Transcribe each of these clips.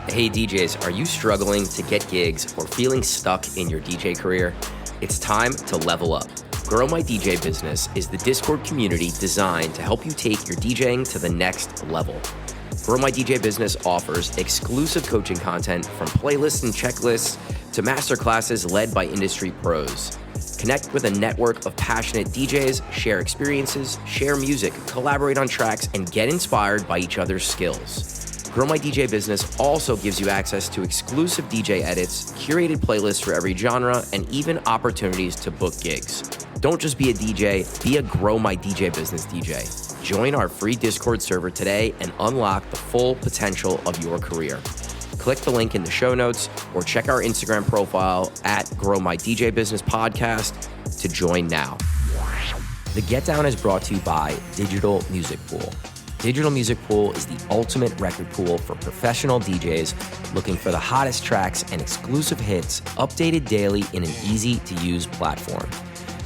Hey DJs, are you struggling to get gigs or feeling stuck in your DJ career? It's time to level up. Grow My DJ Business is the Discord community designed to help you take your DJing to the next level. Grow My DJ Business offers exclusive coaching content from playlists and checklists to masterclasses led by industry pros. Connect with a network of passionate DJs, share experiences, share music, collaborate on tracks, and get inspired by each other's skills. Grow My DJ Business also gives you access to exclusive DJ edits, curated playlists for every genre, and even opportunities to book gigs. Don't just be a DJ, be a Grow My DJ Business DJ. Join our free Discord server today and unlock the full potential of your career. Click the link in the show notes or check our Instagram profile at Grow My DJ Business Podcast to join now. The Get Down is brought to you by Digital Music Pool. Digital Music Pool is the ultimate record pool for professional DJs looking for the hottest tracks and exclusive hits updated daily in an easy-to-use platform.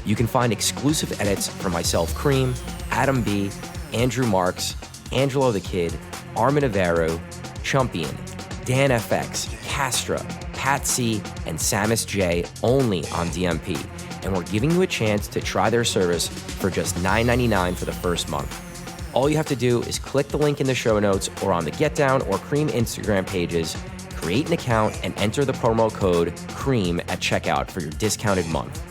You can find exclusive edits from myself, Cream, Adam B., Andrew Marks, Angelo the Kid, Armin Avero, Chumpian, Dan FX, Castra, Pat C, and Samus J only on DMP. And we're giving you a chance to try their service for just $9.99 for the first month. All you have to do is click the link in the show notes or on the Get Down or Cream Instagram pages, create an account, and enter the promo code CREAM at checkout for your discounted month.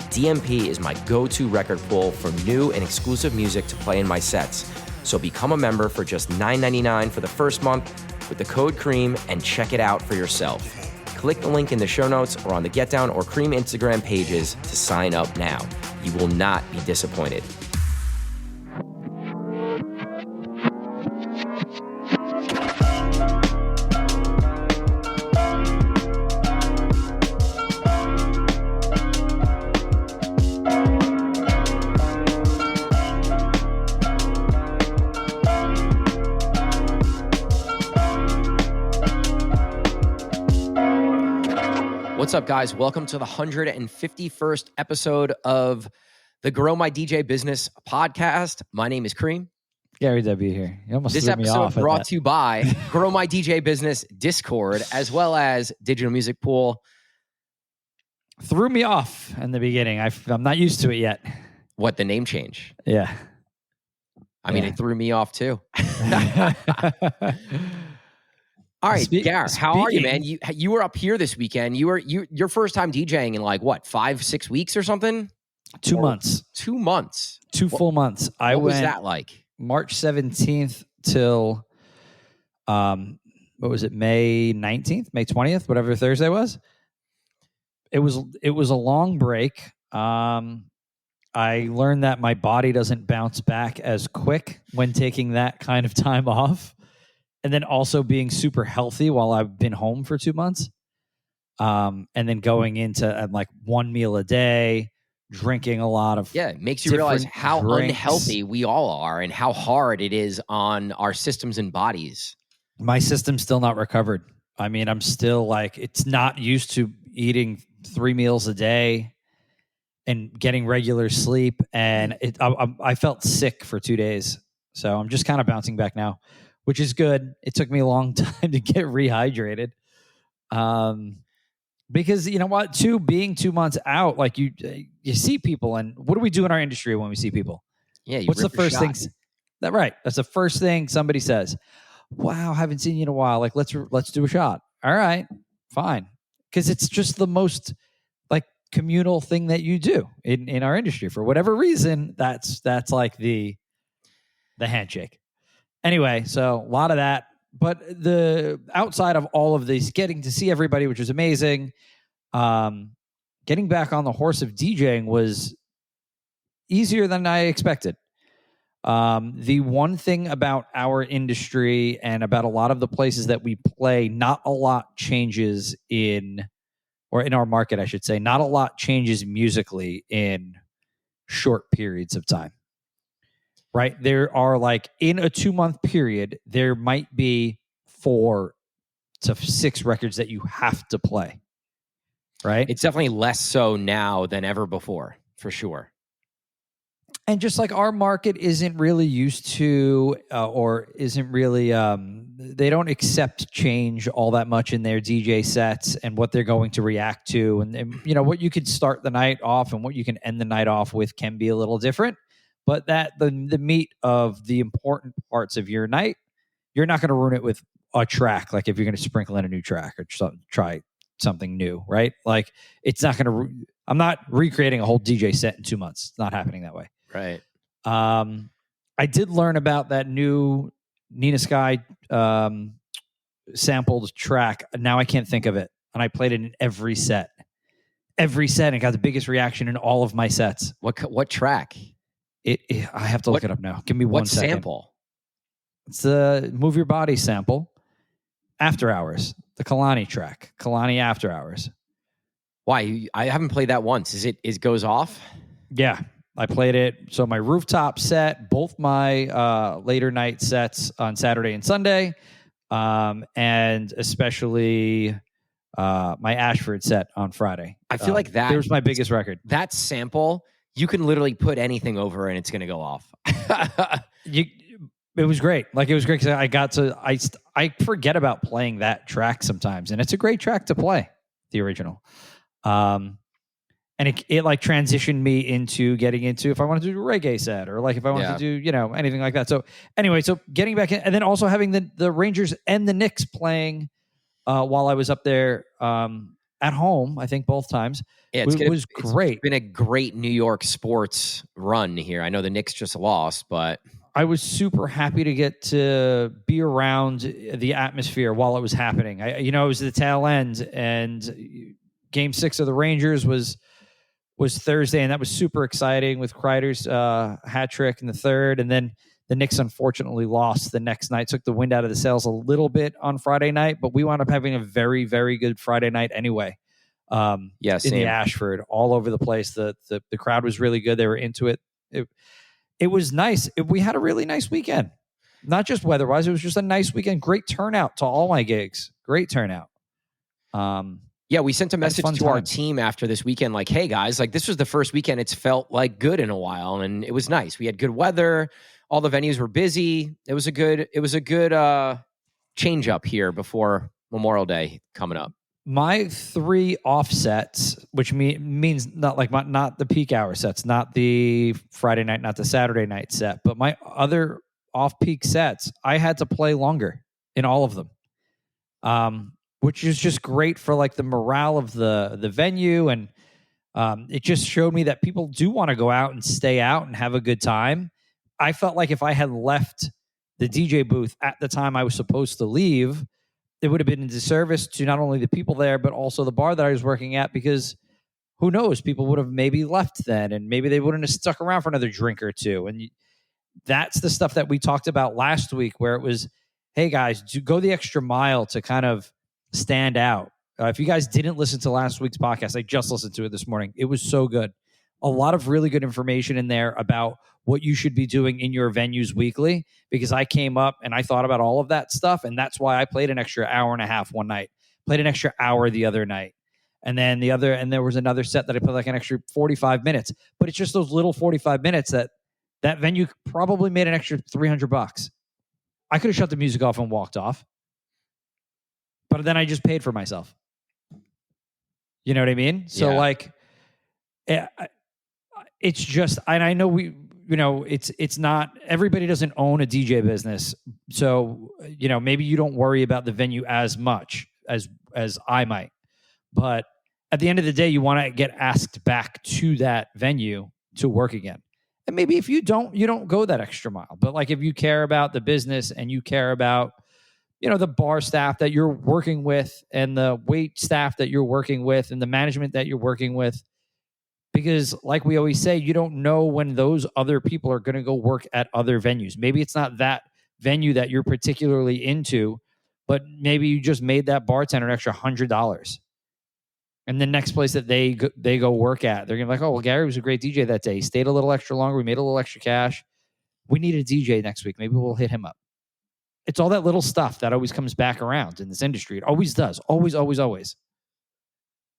DMP is my go-to record pool for new and exclusive music to play in my sets, so become a member for just $9.99 for the first month with the code CREAM and check it out for yourself. Click the link in the show notes or on the Get Down or Cream Instagram pages to sign up now. You will not be disappointed. What's up, guys? Welcome to the 151st episode of the Grow My DJ Business podcast. My name is Cream. Gary W. here. You almost This threw me episode off brought to you by Grow My DJ Business Discord, as well as Digital Music Pool. Threw me off in the beginning. I'm not used to it yet. What, the name change? Yeah. I mean, it threw me off too. All right, Gar, how are you, man? You were up here this weekend. Your first time DJing in like what, 5-6 weeks or something? 2 months. 2 months. Two full months. What was that like? March 17th till what was it? May 19th, May 20th, whatever Thursday was. It was a long break. I learned that my body doesn't bounce back as quick when taking that kind of time off. And then also being super healthy while I've been home for 2 months. And then going into like one meal a day, drinking a lot of it makes you realize how unhealthy we all are and how hard it is on our systems and bodies. My system's still not recovered. I mean, I'm still like, it's not used to eating 3 meals a day and getting regular sleep. And I felt sick for 2 days. So I'm just kind of bouncing back now, which is good. It took me a long time to get rehydrated. Because you know what, being 2 months out, like you see people, and what do we do in our industry when we see people? Yeah. What's the first thing? That's the first thing somebody says. Wow, haven't seen you in a while. Like, let's do a shot. All right, fine. Because it's just the most like communal thing that you do in our industry. For whatever reason, that's like the handshake. Anyway, so a lot of that, but the outside of all of these, getting to see everybody, which was amazing. Getting back on the horse of DJing was easier than I expected. The one thing about our industry and about a lot of the places that we play, not a lot changes in our market, I should say, not a lot changes musically in short periods of time. Right? There are like in a 2 month period, there might be 4 to 6 records that you have to play. Right? It's definitely less so now than ever before, for sure. And just like our market isn't really used to, or isn't really, they don't accept change all that much in their DJ sets and what they're going to react to. And what you could start the night off and what you can end the night off with can be a little different. But the meat of the important parts of your night, you're not going to ruin it with a track. Like if you're going to sprinkle in a new track or try something new, right? Like it's not going to, I'm not recreating a whole DJ set in 2 months. It's not happening that way. Right. I did learn about that new Nina Sky sampled track. Now I can't think of it. And I played it in every set. And got the biggest reaction in all of my sets. What track? I have to look it up now. Give me one second. What sample? It's the Move Your Body sample. After Hours. The Kalani track. Kalani After Hours. Why? I haven't played that once. It goes off? Yeah. I played it. So my rooftop set, both my later night sets on Saturday and Sunday, and especially my Ashford set on Friday. I feel like that was my biggest record. That sample, you can literally put anything over and it's going to go off. It was great. Like it was great because I forget about playing that track sometimes, and it's a great track to play, the original. And it like transitioned me into getting into if I wanted to do a reggae set or like if I wanted to do, anything like that. So anyway, getting back in, and then also having the Rangers and the Knicks playing while I was up there at home, I think both times. Yeah, it was great. It's been a great New York sports run here. I know the Knicks just lost, but I was super happy to get to be around the atmosphere while it was happening. It was the tail end, and Game 6 of the Rangers was Thursday, and that was super exciting with Kreider's hat trick in the third. And then the Knicks unfortunately lost the next night, took the wind out of the sails a little bit on Friday night, but we wound up having a very, very good Friday night anyway. In the Ashford, all over the place. The crowd was really good. They were into it. It was nice. We had a really nice weekend, not just weather-wise. It was just a nice weekend. Great turnout to all my gigs. Great turnout. Yeah, we sent a message to our team after this weekend, like, hey, guys, like this was the first weekend it's felt like good in a while, and it was nice. We had good weather. All the venues were busy. It was a good change up here before Memorial Day coming up. My 3 offsets, which means not the peak hour sets, not the Friday night, not the Saturday night set, but my other off-peak sets, I had to play longer in all of them. Which is just great for like the morale of the venue. And it just showed me that people do want to go out and stay out and have a good time. I felt like if I had left the DJ booth at the time I was supposed to leave, it would have been a disservice to not only the people there, but also the bar that I was working at, because who knows, people would have maybe left then, and maybe they wouldn't have stuck around for another drink or two. And that's the stuff that we talked about last week, where it was, hey guys, go the extra mile to kind of stand out. If you guys didn't listen to last week's podcast, I just listened to it this morning. It was so good. A lot of really good information in there about what you should be doing in your venues weekly, because I came up and I thought about all of that stuff. And that's why I played an extra hour and a half one night, played an extra hour the other night. And then there was another set that I played like an extra 45 minutes, but it's just those little 45 minutes that venue probably made an extra $300. I could have shut the music off and walked off, but then I just paid for myself. You know what I mean? So like, it's just, and I know it's not, everybody doesn't own a DJ business. So, maybe you don't worry about the venue as much as I might, but at the end of the day, you want to get asked back to that venue to work again. And maybe if you don't go that extra mile, but like if you care about the business and you care about, the bar staff that you're working with and the wait staff that you're working with and the management that you're working with, because like we always say, you don't know when those other people are going to go work at other venues. Maybe it's not that venue that you're particularly into, but maybe you just made that bartender an extra $100. And the next place that they go work at, they're going to be like, oh, well, Gary was a great DJ that day. He stayed a little extra longer. We made a little extra cash. We need a DJ next week. Maybe we'll hit him up. It's all that little stuff that always comes back around in this industry. It always does. Always, always, always.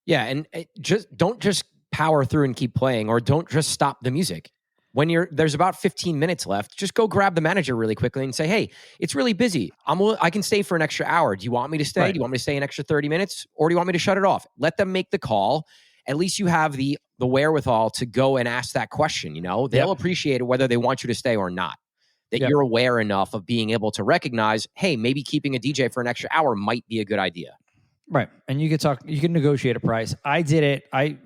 Yeah, and don't just power through and keep playing, or don't just stop the music. when there's about 15 minutes left, just go grab the manager really quickly and say, hey, it's really busy. I can stay for an extra hour. Do you want me to stay? Right. Do you want me to stay an extra 30 minutes? Or do you want me to shut it off? Let them make the call. At least you have the wherewithal to go and ask that question. They'll appreciate it whether they want you to stay or not. That you're aware enough of being able to recognize, hey, maybe keeping a DJ for an extra hour might be a good idea. Right. And you can negotiate a price. I did it. I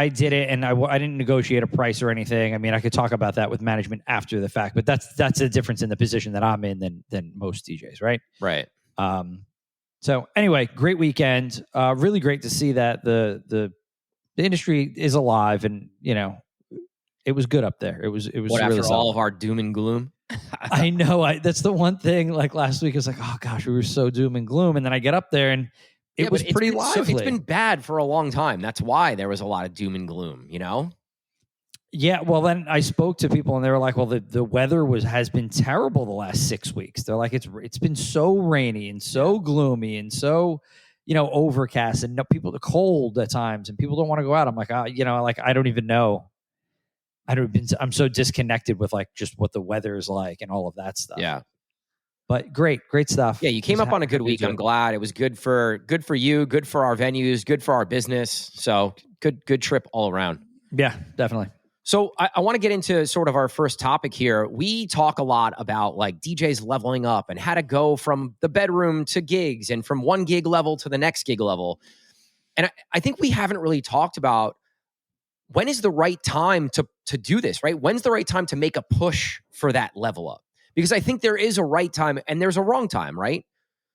did it, and I didn't negotiate a price or anything. I mean, I could talk about that with management after the fact, but that's a difference in the position that I'm in than most DJs, right? Right. So anyway, great weekend. Really great to see that the industry is alive, and it was good up there. It was really after solid. all of our doom and gloom. I know. That's the one thing. Like last week, I was like, oh gosh, we were so doom and gloom, and then I get up there and it was pretty lively. It's been bad for a long time. That's why there was a lot of doom and gloom. Yeah. Well, then I spoke to people, and they were like, "Well, the weather has been terrible the last 6 weeks." They're like, "It's been so rainy and so gloomy and so overcast, and people are cold at times, and people don't want to go out." I'm like, I don't even know. I'm so disconnected with like just what the weather is like and all of that stuff. Yeah. But great stuff. Yeah, you came up on a good week. I'm glad. It was good for you, good for our venues, good for our business. So good trip all around. Yeah, definitely. So I want to get into sort of our first topic here. We talk a lot about like DJs leveling up and how to go from the bedroom to gigs and from one gig level to the next gig level. And I think we haven't really talked about when is the right time to do this, right? When's the right time to make a push for that level up? Because I think there is a right time and there's a wrong time, right?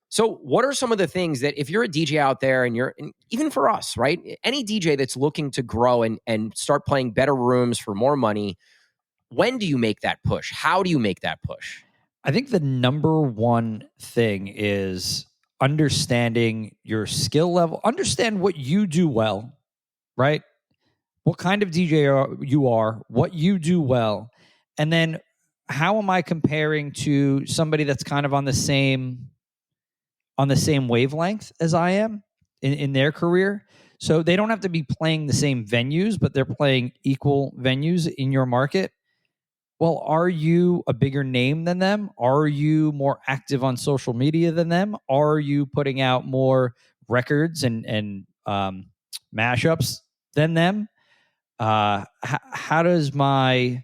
So what are some of the things that if you're a DJ out there and even for us, right? Any DJ that's looking to grow and start playing better rooms for more money, when do you make that push? How do you make that push? I think the number one thing is understanding your skill level. Understand what you do well, right? What kind of DJ you are, what you do well, and then how am I comparing to somebody that's kind of on the same wavelength as I am in their career? So they don't have to be playing the same venues, but they're playing equal venues in your market. Well, are you a bigger name than them? Are you more active on social media than them? Are you putting out more records and mashups than them? How does my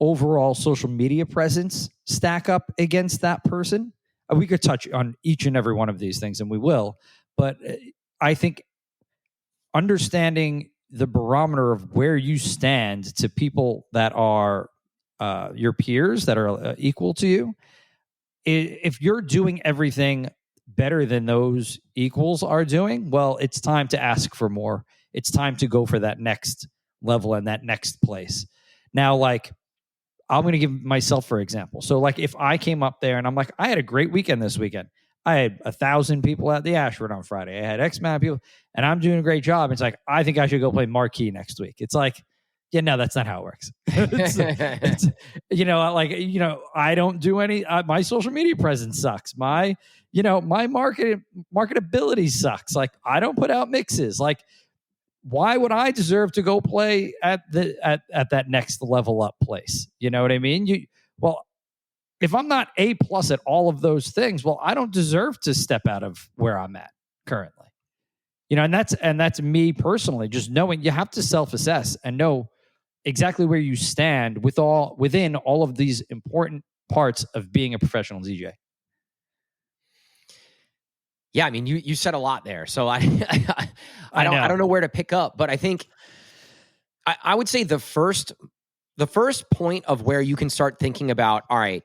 overall social media presence stack up against that person? We could touch on each and every one of these things, and we will. But I think understanding the barometer of where you stand to people that are your peers, that are equal to you, if you're doing everything better than those equals are doing, well, it's time to ask for more. It's time to go for that next level and that next place. Now, like, I'm going to give myself for example. So like if I came up there and I'm like, I had a great weekend this weekend. I had 1,000 people at the Ashford on Friday. I had X amount of people and I'm doing a great job. It's like, I think I should go play Marquee next week. It's like, yeah, no, that's not how it works. I don't do any, my social media presence sucks. My marketability sucks. Like I don't put out mixes. Like, why would I deserve to go play at that next level up place? You know what I mean? If I'm not A+ at all of those things, well, I don't deserve to step out of where I'm at currently. And that's me personally, just knowing you have to self-assess and know exactly where you stand within all of these important parts of being a professional DJ. Yeah, I mean, you said a lot there, so I don't know where to pick up, but I think I would say the first point of where you can start thinking about, all right,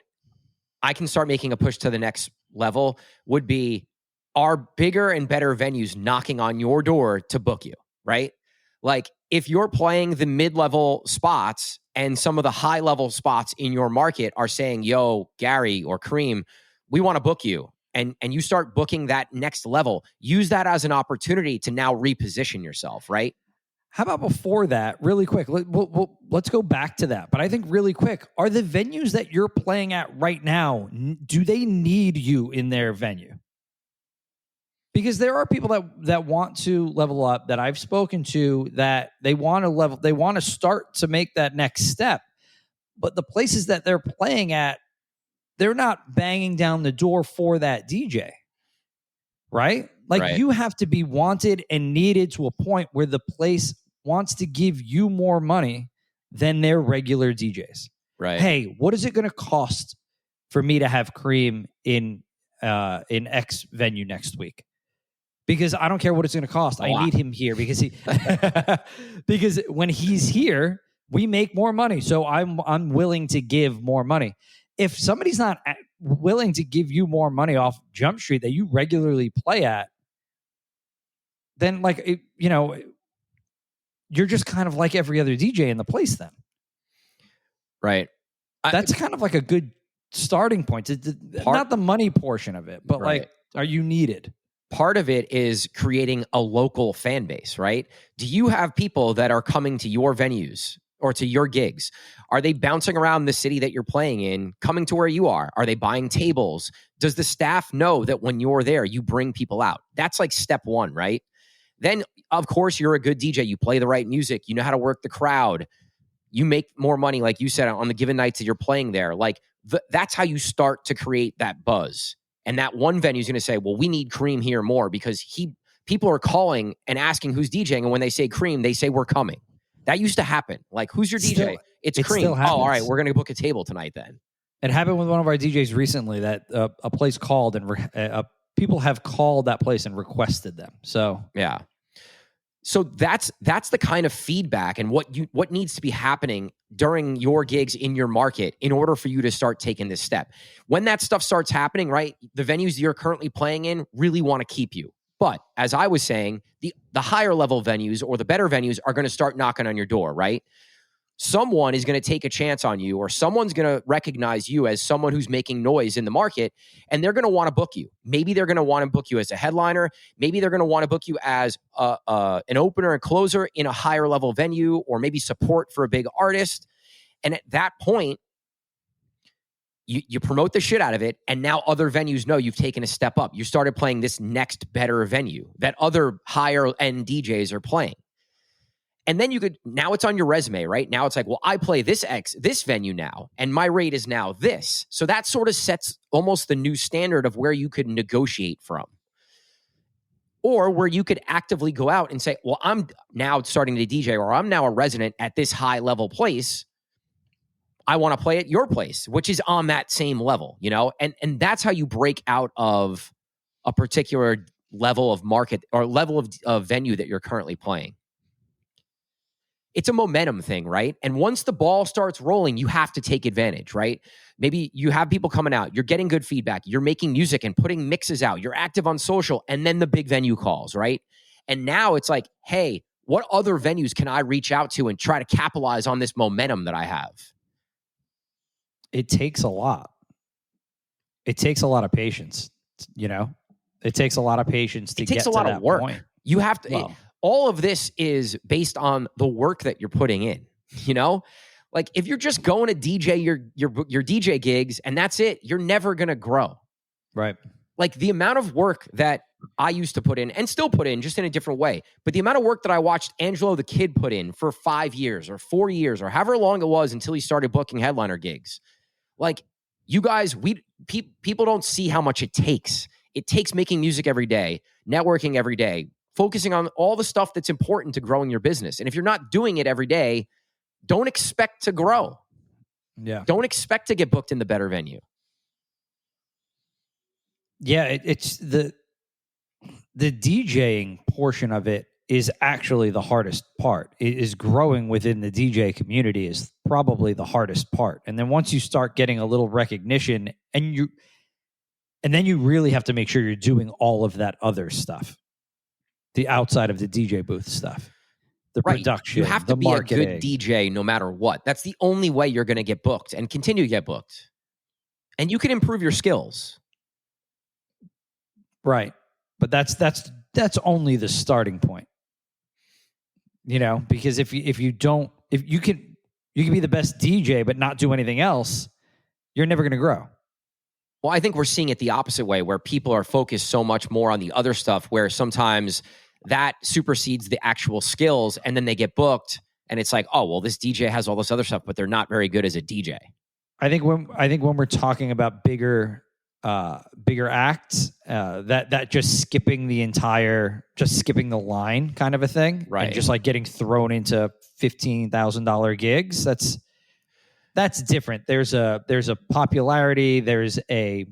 I can start making a push to the next level would be, are bigger and better venues knocking on your door to book you, right? Like if you're playing the mid-level spots and some of the high-level spots in your market are saying, yo, Gary or Kareem, we want to book you. And you start booking that next level, use that as an opportunity to now reposition yourself, right? How about before that, really quick? Let's go back to that. But I think really quick, are the venues that you're playing at right now, do they need you in their venue? Because there are people that want to level up that I've spoken to that they want to start to make that next step. But the places that they're playing at, they're not banging down the door for that DJ. Right? Like Right. you have to be wanted and needed to a point where the place wants to give you more money than their regular DJs. Right. Hey, what is it going to cost for me to have Cream in X venue next week? Because I don't care what it's going to cost. I need him here because because when he's here, we make more money. So I'm willing to give more money. If somebody's not willing to give you more money off Jump Street that you regularly play at, then you're just kind of like every other DJ in the place then. Right. That's kind of like a good starting point. Not the money portion of it, but like, are you needed? Part of it is creating a local fan base, right? Do you have people that are coming to your venues or to your gigs? Are they bouncing around the city that you're playing in, coming to where you are? Are they buying tables? Does the staff know that when you're there, you bring people out? That's like step one, right? Then, of course, you're a good DJ. You play the right music. You know how to work the crowd. You make more money, like you said, on the given nights that you're playing there. Like that's how you start to create that buzz. And that one venue is going to say, well, we need Cream here more because people are calling and asking who's DJing. And when they say Cream, they say, we're coming. That used to happen. Like, who's your DJ? It's Cream. Oh, all right. We're going to book a table tonight then. It happened with one of our DJs recently that a place called and people have called that place and requested them. So, yeah. So that's the kind of feedback and what needs to be happening during your gigs in your market in order for you to start taking this step. When that stuff starts happening, right, the venues you're currently playing in really want to keep you. But as I was saying, the higher level venues or the better venues are going to start knocking on your door, right? Someone is going to take a chance on you, or someone's going to recognize you as someone who's making noise in the market, and they're going to want to book you. Maybe they're going to want to book you as a headliner. Maybe they're going to want to book you as an opener and closer in a higher level venue, or maybe support for a big artist. And at that point, you promote the shit out of it, and now other venues know you've taken a step up. You started playing this next better venue that other higher end DJs are playing. And then now it's on your resume, right? Now it's like, well, I play this venue now, and my rate is now this. So that sort of sets almost the new standard of where you could negotiate from. Or where you could actively go out and say, well, I'm now starting to DJ, or I'm now a resident at this high level place. I want to play at your place, which is on that same level, And that's how you break out of a particular level of market or level of venue that you're currently playing. It's a momentum thing, right? And once the ball starts rolling, you have to take advantage, right? Maybe you have people coming out, you're getting good feedback, you're making music and putting mixes out, you're active on social, and then the big venue calls, right? And now it's like, hey, what other venues can I reach out to and try to capitalize on this momentum that I have? It takes a lot. It takes a lot of patience, It takes a lot of patience to get to that point. It takes a lot of work. You have to... All of this is based on the work that you're putting in, Like if you're just going to DJ your DJ gigs and that's it, you're never going to grow. Right. Like the amount of work that I used to put in and still put in just in a different way, but the amount of work that I watched Angelo the Kid put in for 5 years or 4 years or however long it was until he started booking headliner gigs. Like you guys, people don't see how much it takes. It takes making music every day, networking every day, focusing on all the stuff that's important to growing your business. And if you're not doing it every day, don't expect to grow. Yeah. Don't expect to get booked in the better venue. Yeah, it's the DJing portion of it is actually the hardest part. It is growing within the DJ community is probably the hardest part. And then once you start getting a little recognition and then you really have to make sure you're doing all of that other stuff. The outside of the DJ booth stuff, the production, you have to be marketing. A good DJ no matter what. That's the only way you're going to get booked and continue to get booked. And you can improve your skills. Right. But that's only the starting point. Because if you can be the best DJ but not do anything else, you're never going to grow. Well, I think we're seeing it the opposite way, where people are focused so much more on the other stuff, where sometimes that supersedes the actual skills, and then they get booked, and it's like, oh, well, this DJ has all this other stuff, but they're not very good as a DJ. I think when we're talking about bigger acts, that just skipping the line kind of a thing, right? And just like getting thrown into $15,000 gigs. That's different. There's a popularity. There's a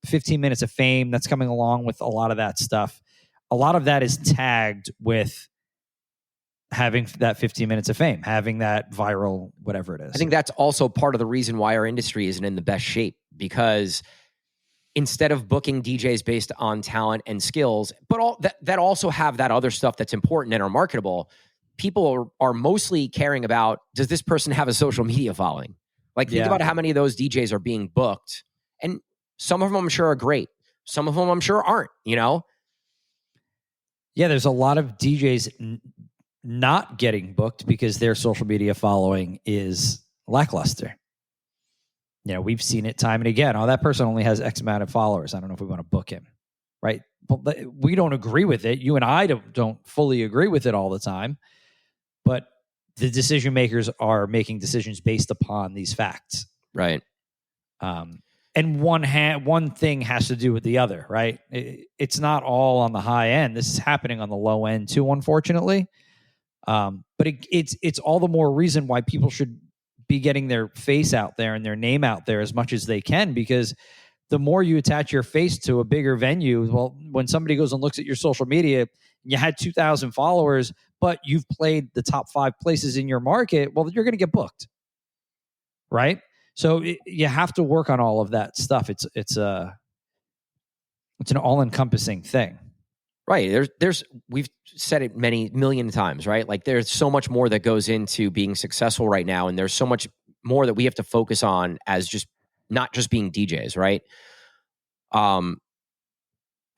15 minutes of fame that's coming along with a lot of that stuff. A lot of that is tagged with having that 15 minutes of fame, having that viral, whatever it is. I think that's also part of the reason why our industry isn't in the best shape, because instead of booking DJs based on talent and skills, but all that also have that other stuff that's important and are marketable, people are mostly caring about, does this person have a social media following? Like, think about how many of those DJs are being booked. And some of them I'm sure are great. Some of them I'm sure aren't, you know? Yeah, there's a lot of DJs not getting booked because their social media following is lackluster. You know, we've seen it time and again. Oh, that person only has X amount of followers. I don't know if we want to book him, right? But we don't agree with it. You and I don't fully agree with it all the time. But the decision makers are making decisions based upon these facts. Right. And one thing has to do with the other, right? It's not all on the high end. This is happening on the low end too, unfortunately. But it's all the more reason why people should be getting their face out there and their name out there as much as they can, because the more you attach your face to a bigger venue, well, when somebody goes and looks at your social media, you had 2,000 followers, but you've played the top 5 places in your market, well, you're going to get booked, right? So you have to work on all of that stuff. It's an all-encompassing thing. Right. We've said it many million times, right? Like, there's so much more that goes into being successful right now. And there's so much more that we have to focus on as just not just being DJs, right?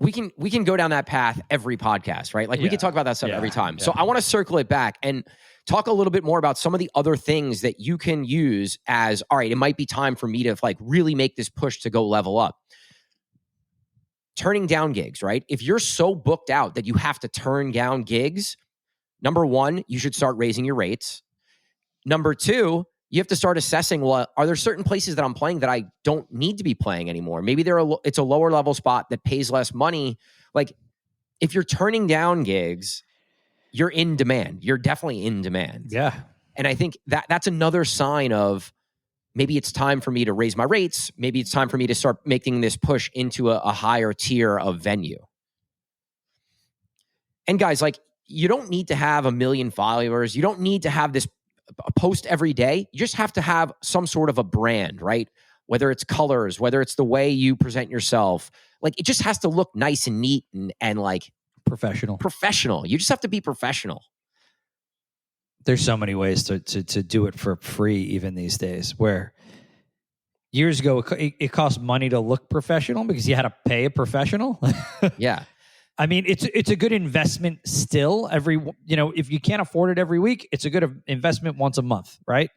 We can go down that path every podcast, right? Like, we can talk about that stuff every time. So I want to circle it back and talk a little bit more about some of the other things that you can use as, all right, it might be time for me to like really make this push to go level up. Turning down gigs, right? If you're so booked out that you have to turn down gigs, number one, you should start raising your rates. Number two, you have to start assessing, well, are there certain places that I'm playing that I don't need to be playing anymore? Maybe it's a lower level spot that pays less money. Like, if you're turning down gigs, you're in demand. You're definitely in demand. Yeah. And I think that's another sign of, maybe it's time for me to raise my rates. Maybe it's time for me to start making this push into a higher tier of venue. And guys, like, you don't need to have 1 million followers. You don't need to have this post every day. You just have to have some sort of a brand, right? Whether it's colors, whether it's the way you present yourself. Like, it just has to look nice and neat and like professional. You just have to be professional. There's so many ways to do it for free even these days, where years ago it cost money to look professional because you had to pay a professional. Yeah. I mean, it's a good investment still. If you can't afford it every week, it's a good investment once a month, right?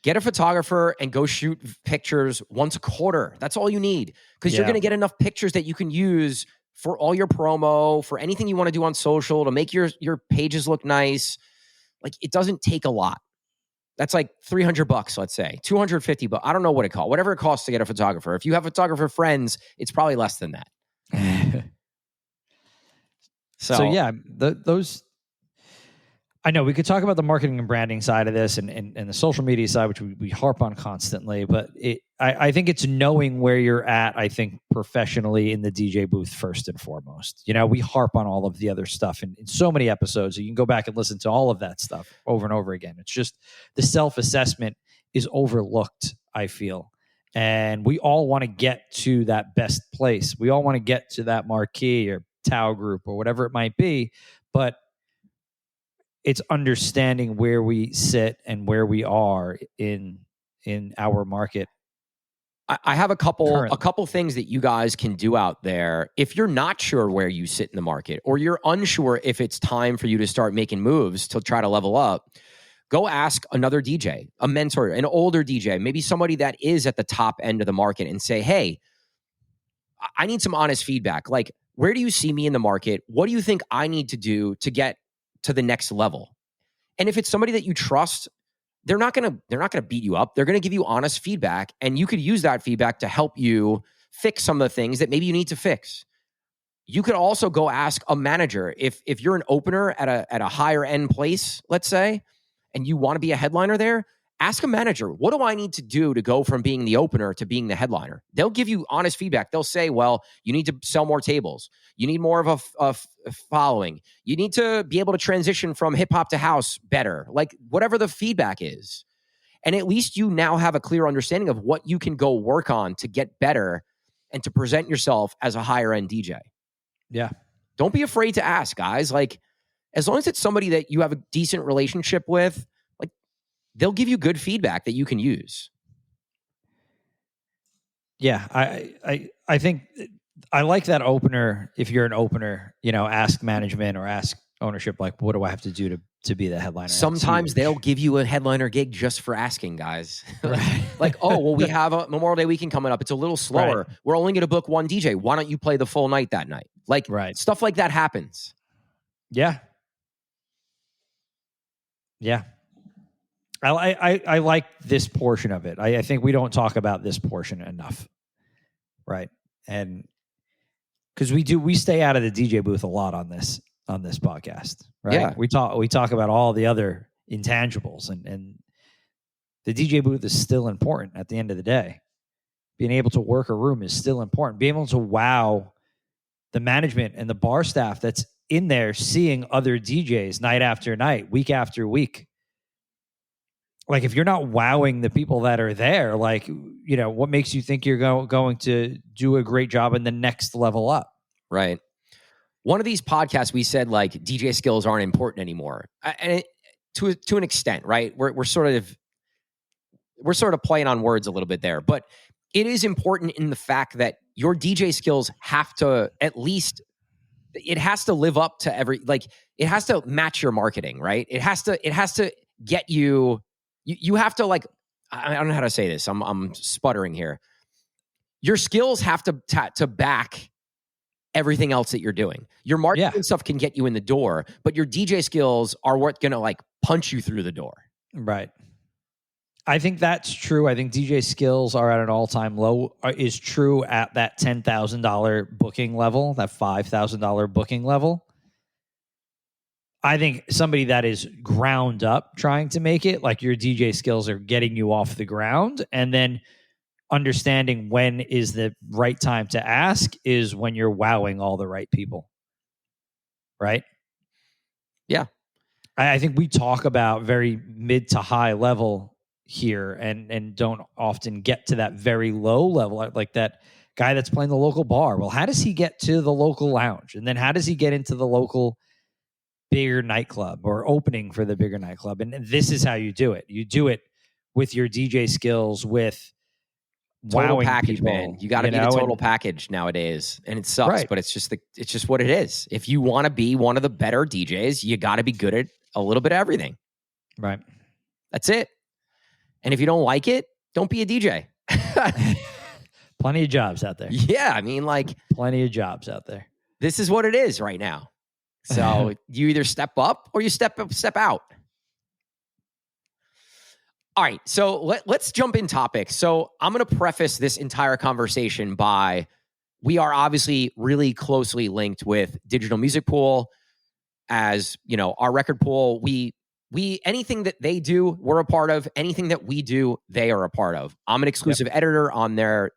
Get a photographer and go shoot pictures once a quarter. That's all you need, because you're going to get enough pictures that you can use for all your promo, for anything you want to do on social, to make your pages look nice. Like, it doesn't take a lot. That's like $300, let's say $250. I don't know what it costs. Whatever it costs to get a photographer. If you have photographer friends, it's probably less than that. So yeah, those. I know we could talk about the marketing and branding side of this and the social media side, which we harp on constantly, but I think it's knowing where you're at, I think, professionally in the DJ booth first and foremost. You know, we harp on all of the other stuff in so many episodes. You can go back and listen to all of that stuff over and over again. It's just the self-assessment is overlooked, I feel. And we all want to get to that best place. We all want to get to that marquee or Tao group or whatever it might be, but it's understanding where we sit and where we are in our market. I have a couple things that you guys can do out there. If you're not sure where you sit in the market, or you're unsure if it's time for you to start making moves to try to level up, go ask another DJ, a mentor, an older DJ, maybe somebody that is at the top end of the market, and say, hey, I need some honest feedback. Like, where do you see me in the market? What do you think I need to do to get to the next level? And if it's somebody that you trust, they're not gonna beat you up. They're gonna give you honest feedback, and you could use that feedback to help you fix some of the things that maybe you need to fix. You could also go ask a manager if you're an opener at a higher end place, let's say, and you want to be a headliner there. Ask a manager, what do I need to do to go from being the opener to being the headliner? They'll give you honest feedback. They'll say, well, you need to sell more tables. You need more of a following. You need to be able to transition from hip hop to house better, like whatever the feedback is. And at least you now have a clear understanding of what you can go work on to get better and to present yourself as a higher end DJ. Yeah. Don't be afraid to ask, guys. Like, as long as it's somebody that you have a decent relationship with, like, they'll give you good feedback that you can use. Yeah, I think I like that opener. If you're an opener, ask management or ask ownership, like, what do I have to do to be the headliner? Sometimes they'll give you a headliner gig just for asking, guys. Right. Like, oh, well, we have a Memorial Day weekend coming up. It's a little slower. Right. We're only going to book one DJ. Why don't you play the full night that night? Like, stuff like that happens. Yeah. Yeah. I like this portion of it. I think we don't talk about this portion enough. Right. And because we stay out of the DJ booth a lot on this podcast. Right. Yeah. We talk about all the other intangibles, and the DJ booth is still important at the end of the day. Being able to work a room is still important. Being able to wow the management and the bar staff that's in there, seeing other DJs night after night, week after week. Like, if you're not wowing the people that are there, like, what makes you think you're going to do a great job in the next level up? Right. One of these podcasts, we said, like, DJ skills aren't important anymore. And to an extent, right? We're sort of playing on words a little bit there, but it is important in the fact that your DJ skills have to it has to live up to it has to match your marketing, right? It has to get you have to, like, I don't know how to say this. I'm sputtering here. Your skills have to back everything else that you're doing. Your marketing stuff can get you in the door, but your DJ skills are what's going to, like, punch you through the door. Right. I think that's true. I think DJ skills are at an all-time low. Is true at that $10,000 booking level, that $5,000 booking level. I think somebody that is ground up trying to make it, like, your DJ skills are getting you off the ground, and then understanding when is the right time to ask is when you're wowing all the right people. Right? Yeah. I think we talk about very mid to high level here and don't often get to that very low level, like that guy that's playing the local bar. Well, how does he get to the local lounge? And then how does he get into the local bigger nightclub or opening for the bigger nightclub? And this is how you do it. You do it with your DJ skills, with total wowing package, people, man. You got to be the total package nowadays, and it sucks, but it's just what it is. If you want to be one of the better DJs, you got to be good at a little bit of everything. Right. That's it. And if you don't like it, don't be a DJ. Plenty of jobs out there. Yeah, I mean, like, plenty of jobs out there. This is what it is right now. So you either step up or you step out. All right, so let's jump in topic. So I'm going to preface this entire conversation by, we are obviously really closely linked with Digital Music Pool. As our record pool, we anything that they do, we're a part of. Anything that we do, they are a part of. I'm an exclusive editor on their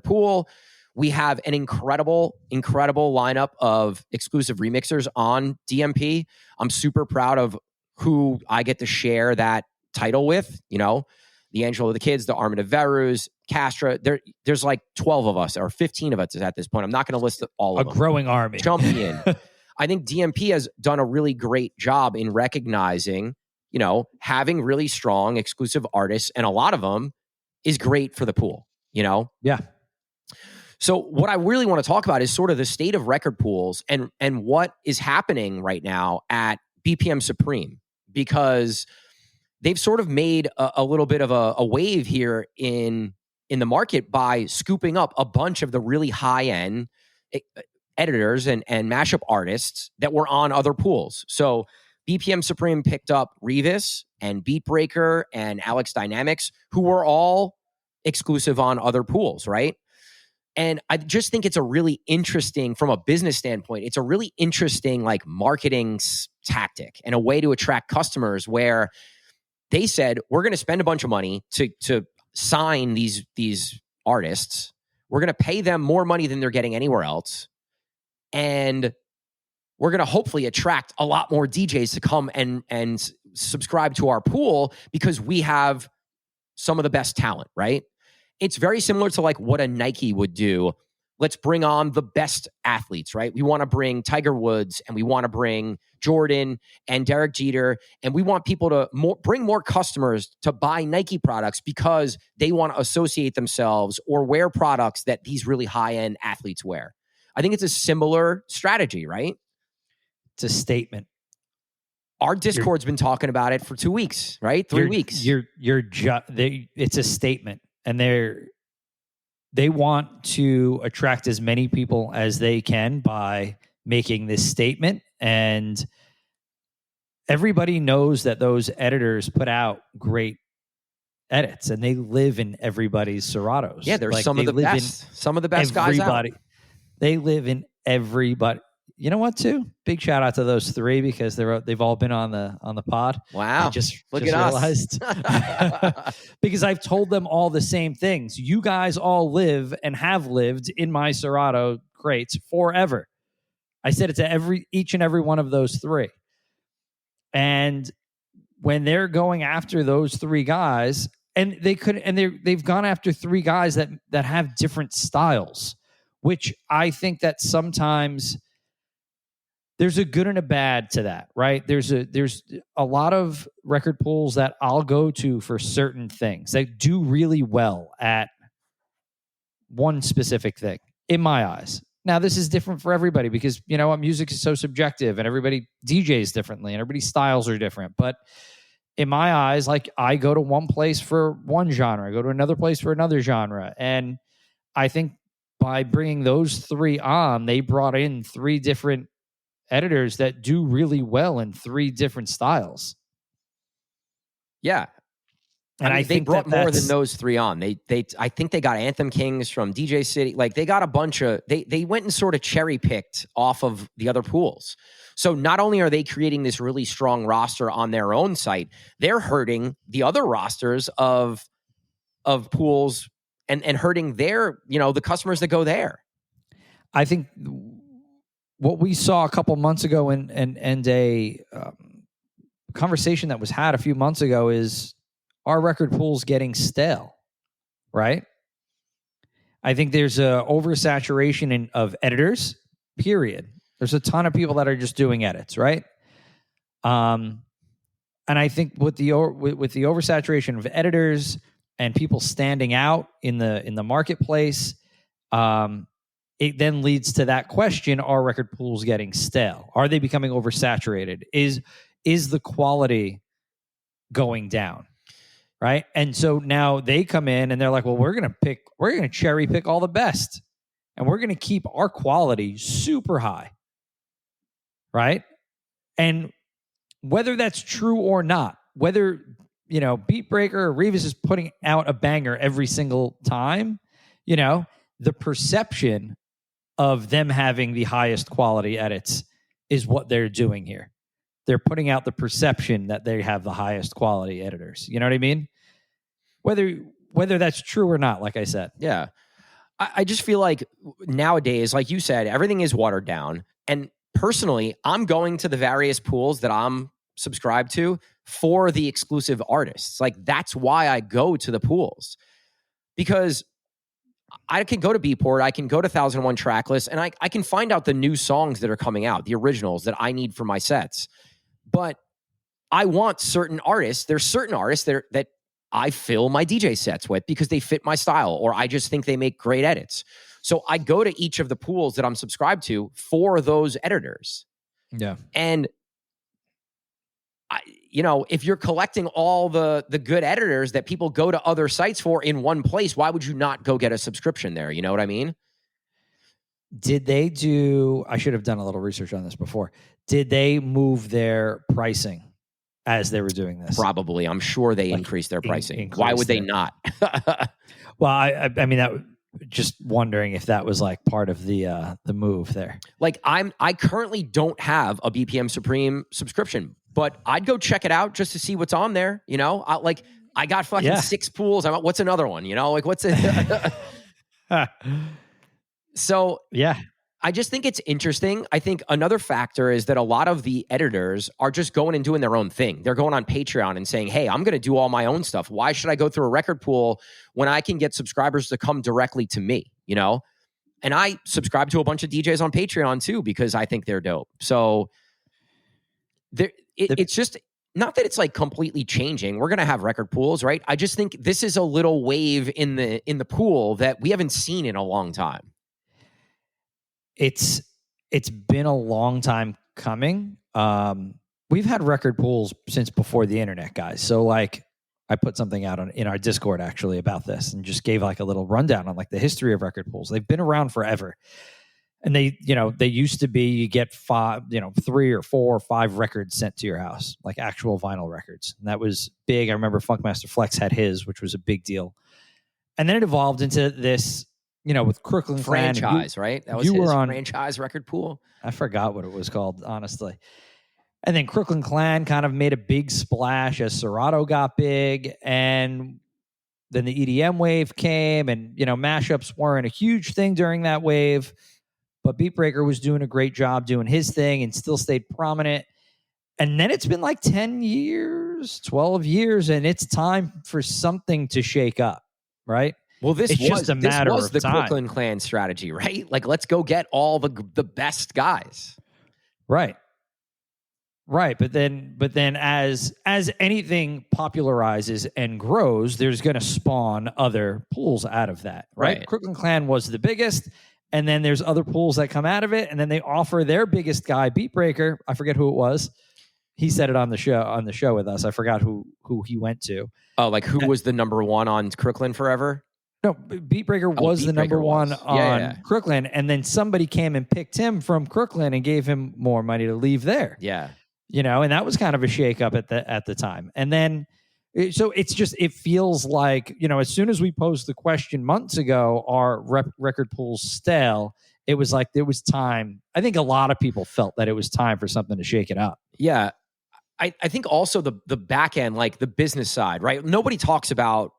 pool. We have an incredible lineup of exclusive remixers on DMP. I'm super proud of who I get to share that title with. The Angelo of the Kids, the Armin of Verus, Castra. There's like 12 of us or 15 of us at this point. I'm not going to list all of them. A growing army. Jumping in. I think DMP has done a really great job in recognizing, having really strong exclusive artists, and a lot of them is great for the pool, Yeah. So what I really want to talk about is sort of the state of record pools and what is happening right now at BPM Supreme, because they've sort of made a little bit of a wave here in in the market by scooping up a bunch of the really high-end editors and mashup artists that were on other pools. So BPM Supreme picked up Revis and Beatbreaker and Alex Dynamics, who were all exclusive on other pools, right? And I just think it's a really interesting, from a business standpoint, it's a really interesting like marketing tactic and a way to attract customers where they said, we're going to spend a bunch of money to sign these artists. We're going to pay them more money than they're getting anywhere else. And we're going to hopefully attract a lot more DJs to come and subscribe to our pool because we have some of the best talent, right? It's very similar to like what a Nike would do. Let's bring on the best athletes, right? We want to bring Tiger Woods and we want to bring Jordan and Derek Jeter. And we want people to bring more customers to buy Nike products because they want to associate themselves or wear products that these really high-end athletes wear. I think it's a similar strategy, right? It's a statement. Our Discord's been talking about it for 2 weeks, right? 3 weeks. It's a statement. And they want to attract as many people as they can by making this statement. And everybody knows that those editors put out great edits and they live in everybody's Seratos. Yeah, they're some of the best guys out. They live in everybody. You know what, too? Big shout out to those three because they've all been on the pod. Wow. I just realized. Because I've told them all the same things. You guys all live and have lived in my Serato crates forever. I said it to each and every one of those three. And when they're going after those three guys, and they've gone after three guys that have different styles, which I think that sometimes there's a good and a bad to that, right? There's a lot of record pools that I'll go to for certain things that do really well at one specific thing, in my eyes. Now, this is different for everybody because, you know what, music is so subjective and everybody DJs differently and everybody's styles are different. But in my eyes, like I go to one place for one genre, I go to another place for another genre. And I think by bringing those three on, they brought in three different editors that do really well in three different styles. Yeah. And I think they brought more than those three on. I think they got Anthem Kings from DJ City. Like they got a bunch of, they went and sort of cherry picked off of the other pools. So not only are they creating this really strong roster on their own site, they're hurting the other rosters of pools and hurting their, the customers that go there. I think what we saw a couple months ago and a conversation that was had a few months ago is our record pool's getting stale, right? I think there's a oversaturation of editors, period. There's a ton of people that are just doing edits, right? And I think with the oversaturation of editors and people standing out in the marketplace, it then leads to that question: are record pools getting stale? Are they becoming oversaturated? Is the quality going down? Right. And so now they come in and they're like, well, we're going to cherry pick all the best and we're going to keep our quality super high. Right. And whether that's true or not, whether, Beatbreaker or Revis is putting out a banger every single time, the perception of them having the highest quality edits is what they're doing here. They're putting out the perception that they have the highest quality editors. You know what I mean? Whether that's true or not, like I said. Yeah. I just feel like nowadays, like you said, everything is watered down. And personally, I'm going to the various pools that I'm subscribed to for the exclusive artists. Like that's why I go to the pools. Because I can go to Beatport, I can go to 1001 Tracklist, and I can find out the new songs that are coming out, the originals that I need for my sets. But I want certain artists. There's certain artists that I fill my DJ sets with because they fit my style, or I just think they make great edits. So I go to each of the pools that I'm subscribed to for those editors. Yeah. And if you're collecting all the good editors that people go to other sites for in one place, why would you not go get a subscription there? You know what I mean? Did they do, I should have done a little research on this before. Did they move their pricing as they were doing this? Probably. I'm sure they increased their pricing. Why would they not? Well, I mean, that just wondering if that was like part of the move there. Like I currently don't have a BPM Supreme subscription, but I'd go check it out just to see what's on there. I got fucking 6 pools. What's another one? What's it? So yeah, I just think it's interesting. I think another factor is that a lot of the editors are just going and doing their own thing. They're going on Patreon and saying, hey, I'm going to do all my own stuff. Why should I go through a record pool when I can get subscribers to come directly to me, And I subscribe to a bunch of DJs on Patreon too, because I think they're dope. So it's just not that it's like completely changing. We're going to have record pools, right? I just think this is a little wave in the pool that we haven't seen in a long time. It's been a long time coming. We've had record pools since before the internet, guys. So like I put something out in our Discord actually about this and just gave like a little rundown on like the history of record pools. They've been around forever. And they used to be, you get 3 or 4 or 5 records sent to your house, like actual vinyl records. And that was big. I remember Funkmaster Flex had his, which was a big deal. And then it evolved into this, with Crooklyn Clan. Franchise, right? That was his franchise record pool. I forgot what it was called, honestly. And then Crooklyn Clan kind of made a big splash as Serato got big. And then the EDM wave came, and, mashups weren't a huge thing during that wave. But Beatbreaker was doing a great job doing his thing and still stayed prominent. And then it's been like 10 years, 12 years, and it's time for something to shake up, right? Well, this was just a matter of the time. Crooklyn Clan strategy, right? Like, let's go get all the best guys. Right. But then as anything popularizes and grows, there's going to spawn other pools out of that, right? Crooklyn Clan was the biggest, and then there's other pools that come out of it, and then they offer their biggest guy, Beatbreaker. I forget who it was. He said it on the show with us. I forgot who he went to. Oh, like who was the number one on Crooklyn forever? No, Beatbreaker was the number one on Crooklyn, and then somebody came and picked him from Crooklyn and gave him more money to leave there. Yeah. And that was kind of a shakeup at the time. And then, so it feels like, as soon as we posed the question months ago, are record pools stale? It was like there was time. I think a lot of people felt that it was time for something to shake it up. Yeah. I think also the back end, like the business side, right? Nobody talks about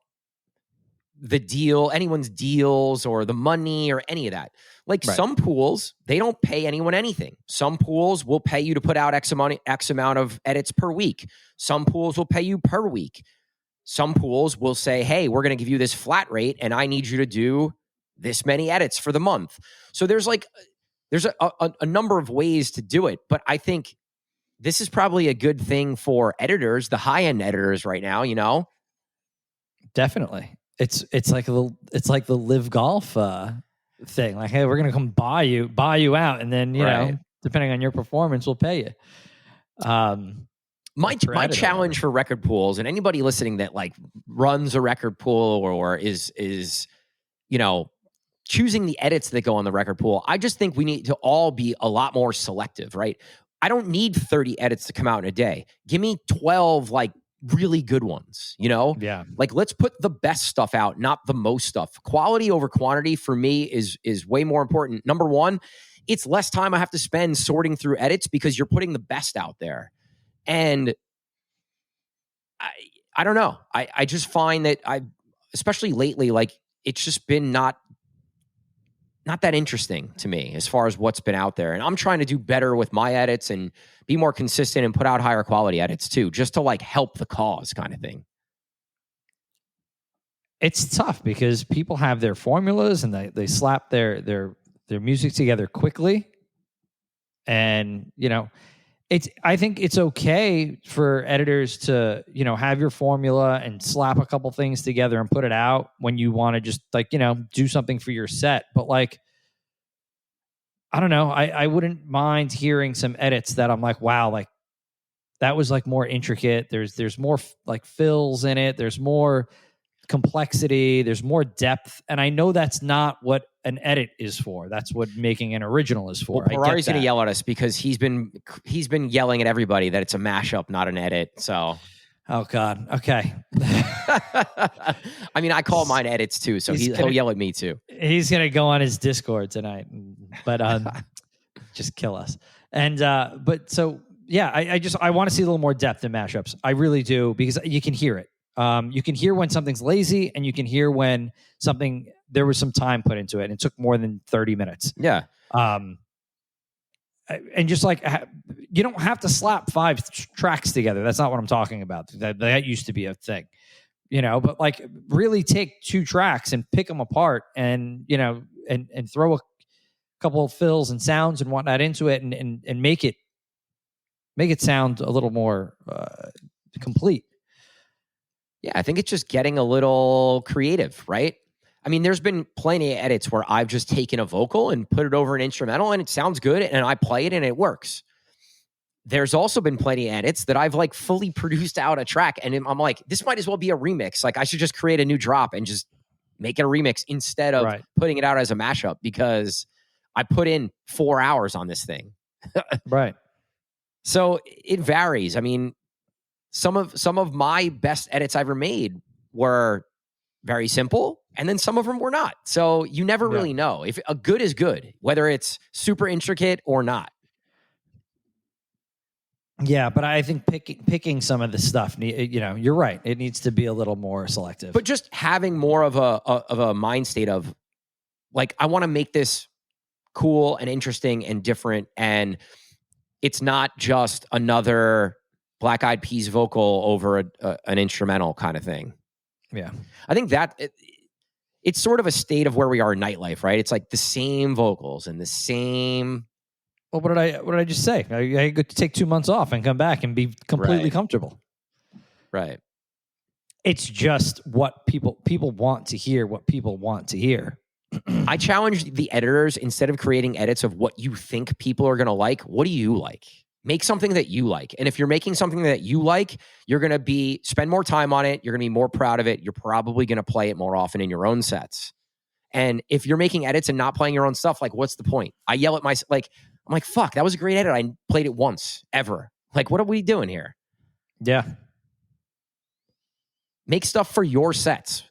anyone's deals or the money or any of that. Like some pools, they don't pay anyone anything. Some pools will pay you to put out X amount of edits per week. Some pools will pay you per week. Some pools will say, hey, we're going to give you this flat rate and I need you to do this many edits for the month. So there's a number of ways to do it. But I think this is probably a good thing for editors, the high-end editors right now, Definitely. It's like the live golf thing. Like, hey, we're gonna come buy you out, and then depending on your performance, we'll pay you. My challenge for record pools, and anybody listening that like runs a record pool or is choosing the edits that go on the record pool, I just think we need to all be a lot more selective, right? I don't need 30 edits to come out in a day. Give me 12 like really good ones, Yeah. Like let's put the best stuff out, not the most stuff. Quality over quantity for me is way more important. Number one, it's less time I have to spend sorting through edits because you're putting the best out there. And I don't know. I just find that especially lately, like it's just been not that interesting to me as far as what's been out there. And I'm trying to do better with my edits and be more consistent and put out higher quality edits too, just to like help the cause kind of thing. It's tough because people have their formulas and they slap their music together quickly. And, I think it's okay for editors to, have your formula and slap a couple things together and put it out when you want to just like, do something for your set. But like, I don't know. I wouldn't mind hearing some edits that I'm like, wow, like That was like more intricate. There's more like fills in it. There's more complexity. There's more depth. And I know that's not what an edit is for. That's what making an original is for. Well, Ferrari's going to yell at us because he's been yelling at everybody that it's a mashup, not an edit. So, oh God, okay. I mean, I call mine edits too, so he'll yell at me too. He's gonna go on his Discord tonight, but just kill us. And but so yeah, I want to see a little more depth in mashups. I really do, because you can hear it. You can hear when something's lazy, and you can hear when there was some time put into it, and it took more than 30 minutes. Yeah. And just like, you don't have to slap 5 tracks together. That's not what I'm talking about. That used to be a thing, but like really take 2 tracks and pick them apart, and, and throw a couple of fills and sounds and whatnot into it, and make it sound a little more complete. Yeah, I think it's just getting a little creative, right? I mean, there's been plenty of edits where I've just taken a vocal and put it over an instrumental, and it sounds good, and I play it and it works. There's also been plenty of edits that I've like fully produced out a track, and I'm like, this might as well be a remix. Like, I should just create a new drop and just make it a remix instead of putting it out as a mashup, because I put in 4 hours on this thing. Right. So it varies. I mean, some of my best edits I ever made were very simple, and then some of them were not. So you never really know. If a good is good, whether it's super intricate or not. Yeah, but I think picking some of the stuff, you're right. It needs to be a little more selective. But just having more of a mind state of, like, I want to make this cool and interesting and different, and it's not just another Black Eyed Peas vocal over an instrumental kind of thing. Yeah. I think that it's sort of a state of where we are in nightlife, right? It's like the same vocals and the same. Well, what did I just say? I could take 2 months off and come back and be completely comfortable. Right. It's just what people want to hear, what people want to hear. I challenge the editors, instead of creating edits of what you think people are going to like, what do you like? Make something that you like. And if you're making something that you like, you're going to spend more time on it. You're going to be more proud of it. You're probably going to play it more often in your own sets. And if you're making edits and not playing your own stuff, like, what's the point? I yell at I'm like, fuck, that was a great edit. I played it once, ever. Like, what are we doing here? Yeah. Make stuff for your sets.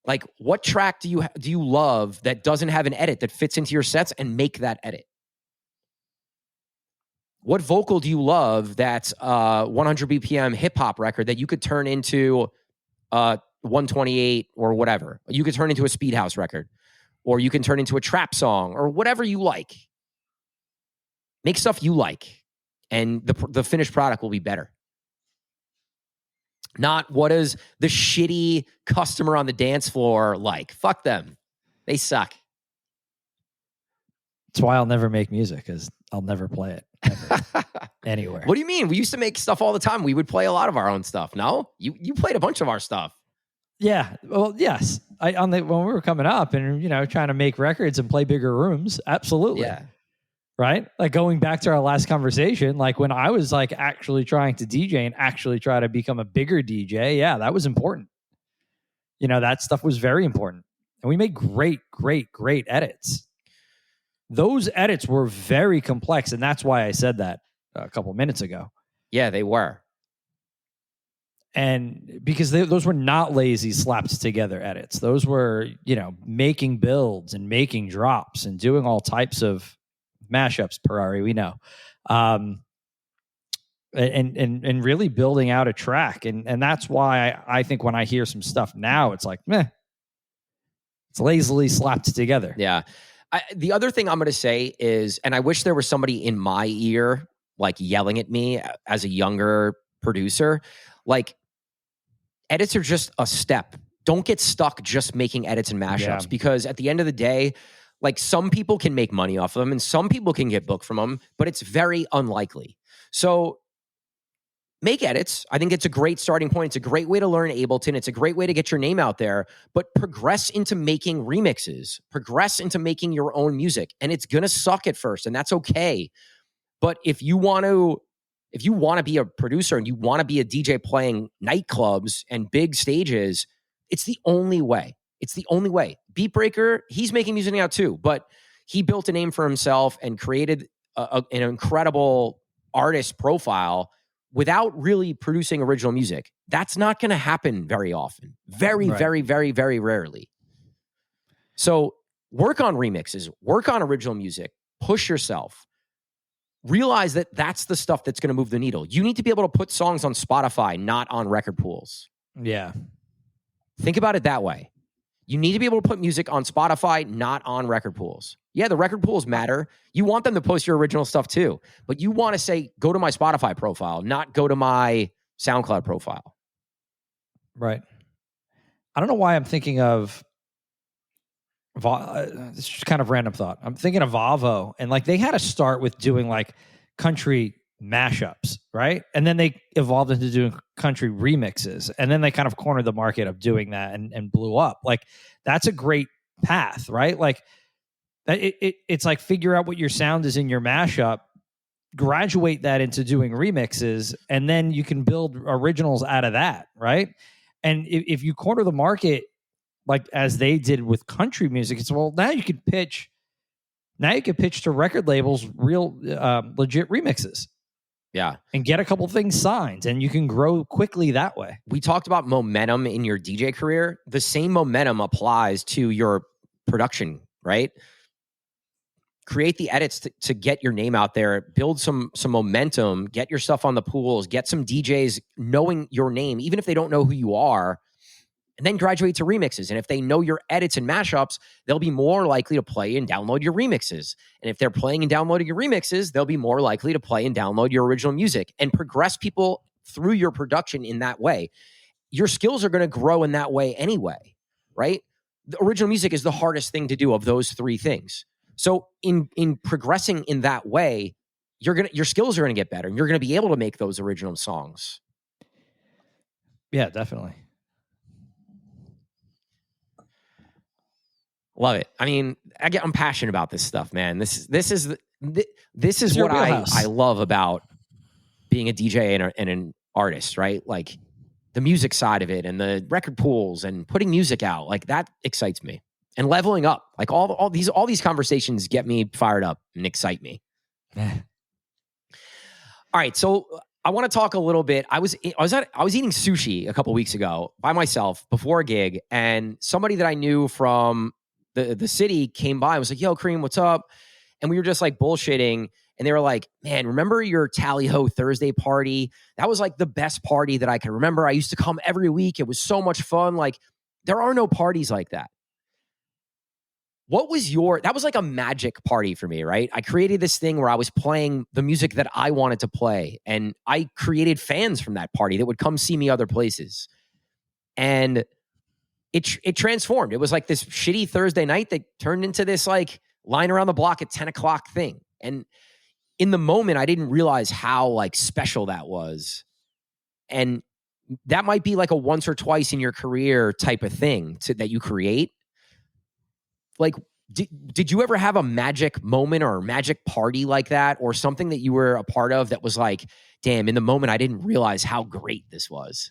Like, what track do you love that doesn't have an edit that fits into your sets, and make that edit? What vocal do you love that's 100 BPM hip hop record that you could turn into 128 or whatever? You could turn into a speed house record, or you can turn into a trap song, or whatever you like. Make stuff you like, and the finished product will be better. Not what is the shitty customer on the dance floor like. Fuck them. They suck. That's why I'll never make music, because I'll never play it ever, anywhere. What do you mean? We used to make stuff all the time. We would play a lot of our own stuff. No? You played a bunch of our stuff. Yeah. Well, yes. When we were coming up and, trying to make records and play bigger rooms. Absolutely. Yeah. Right? Like, going back to our last conversation, like when I was like actually trying to DJ and actually try to become a bigger DJ, yeah, that was important. That stuff was very important. And we made great, great, great edits. Those edits were very complex, and that's why I said that a couple minutes ago. Yeah, they were. And because those were not lazy slapped together edits. Those were, making builds and making drops and doing all types of mashups, Ferrari, we know. And really building out a track. And that's why I think when I hear some stuff now, it's like, meh. It's lazily slapped together. Yeah. The other thing I'm going to say is, and I wish there was somebody in my ear, like, yelling at me as a younger producer, like, edits are just a step. Don't get stuck just making edits and mashups, because at the end of the day, like, some people can make money off of them and some people can get booked from them, but it's very unlikely. So make edits. I think it's a great starting point. It's a great way to learn Ableton. It's a great way to get your name out there, but progress into making remixes, progress into making your own music. And it's going to suck at first, and that's okay. But if you want to If you want to be a producer and you want to be a DJ playing nightclubs and big stages, it's the only way. It's the only way. Beatbreaker, he's making music now too, but he built a name for himself and created an incredible artist profile without really producing original music. That's not going to happen very often. Very, very, very, very rarely. So work on remixes, work on original music, push yourself. Realize that that's the stuff that's going to move the needle. You need to be able to put songs on Spotify, not on record pools. Yeah. Think about it that way. You need to be able to put music on Spotify, not on record pools. Yeah, the record pools matter. You want them to post your original stuff too. But you want to say, go to my Spotify profile, not go to my SoundCloud profile. Right. I don't know why I'm thinking of... It's just kind of random thought. I'm thinking of Volvo, and like they had to start with doing like country mashups, right? And then they evolved into doing country remixes, and then they kind of cornered the market of doing that and blew up. Like that's a great path, right? Like it's like figure out what your sound is in your mashup, graduate that into doing remixes, and then you can build originals out of that, right? And if you corner the market like as they did with country music, it's now you can pitch to record labels real legit remixes. Yeah. And get a couple things signed, and you can grow quickly that way. We talked about momentum in your DJ career. The same momentum applies to your production, right? Create the edits to get your name out there, build some momentum, get your stuff on the pools, get some DJs knowing your name, even if they don't know who you are. And then graduate to remixes. And if they know your edits and mashups, they'll be more likely to play and download your remixes. And if they're playing and downloading your remixes, they'll be more likely to play and download your original music and progress people through your production in that way. Your skills are going to grow in that way anyway, right? The original music is the hardest thing to do of those three things. So in progressing in that way, your skills are going to get better and you're going to be able to make those original songs. Yeah, definitely. Love it. I mean, I'm passionate about this stuff, man. This is what I love about being a DJ and an artist, right? Like the music side of it and the record pools and putting music out, like that excites me. And leveling up, like all these conversations get me fired up and excite me. All right, so I want to talk a little bit. I was eating sushi a couple weeks ago by myself before a gig, and somebody that I knew from the city came by and was like, yo, Kareem, what's up? And we were just like bullshitting. And they were like, man, remember your Tally Ho Thursday party? That was like the best party that I can remember. I used to come every week. It was so much fun. Like there are no parties like that. That was like a magic party for me, right? I created this thing where I was playing the music that I wanted to play. And I created fans from that party that would come see me other places. And it transformed. It was like this shitty Thursday night that turned into this like line around the block at 10 o'clock thing. And in the moment, I didn't realize how like special that was. And that might be like a once or twice in your career type of thing that you create. Like, did you ever have a magic moment or a magic party like that, or something that you were a part of that was like, damn, in the moment, I didn't realize how great this was?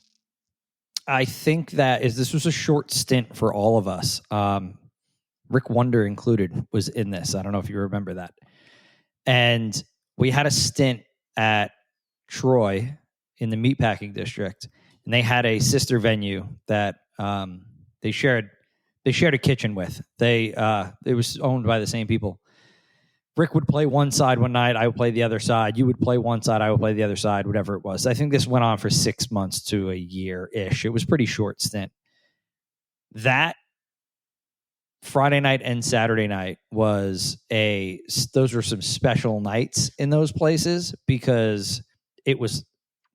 I think this was a short stint for all of us. Rick Wonder included was in this. I don't know if you remember that. And we had a stint at Troy in the meatpacking district, and they had a sister venue that they shared a kitchen with. It was owned by the same people. Rick would play one side one night, I would play the other side. You would play one side, I would play the other side, whatever it was. I think this went on for 6 months to a year-ish. It was pretty short stint. That Friday night and Saturday night those were some special nights in those places because it was,